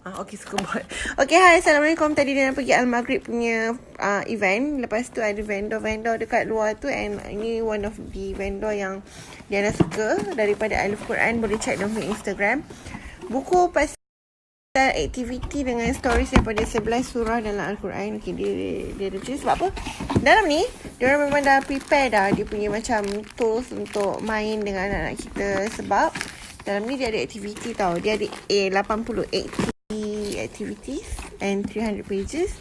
Okay, suka buat. Okay, hai. Assalamualaikum. Tadi dia nak pergi Al-Maghrib punya event. Lepas tu ada vendor-vendor dekat luar tu. And ini one of the vendor yang Diana suka daripada iLuvQuran. Boleh check dalam Instagram. Buku pasal aktiviti dengan stories daripada 11 surah dalam Al-Quran. Okay, dia tulis sebab apa? Dalam ni, dia orang memang dah prepare dah. Dia punya macam tools untuk main dengan anak-anak kita. Sebab dalam ni dia ada aktiviti tau. Dia ada 80 activities and 300 pages.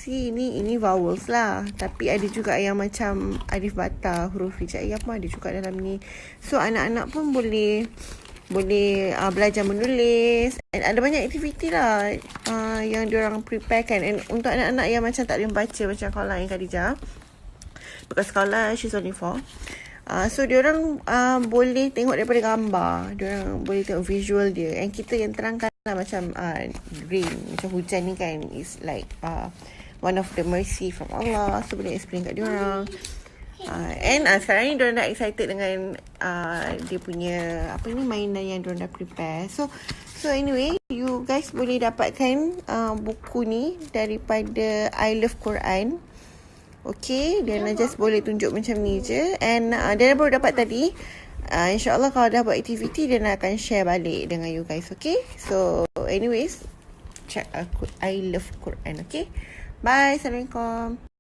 Ini vowels lah. Tapi ada juga yang macam alif bata, huruf hijaiyah pun ada juga dalam ni. So anak-anak pun boleh belajar menulis. And ada banyak aktiviti lah yang diorang preparekan. And untuk anak-anak yang macam tak boleh baca, macam Kaula yang Khadijah, because Kaula she's only 4. So diorang boleh tengok daripada gambar. Diorang boleh tengok visual dia. And kita yang terangkan lah macam rain, macam hujan ni kan, is like one of the mercy from Allah. So boleh explain kat diorang. And sekarang ni diorang dah excited dengan dia punya mainan yang diorang dah prepare. So anyway, you guys boleh dapatkan buku ni daripada iLuvQuran. Okay, Diana just boleh tunjuk macam ni je. And Diana baru dapat tadi. InsyaAllah kalau dah buat aktiviti, Diana akan share balik dengan you guys. Okay, so anyways, check iLuvQuran. Okay, bye. Assalamualaikum.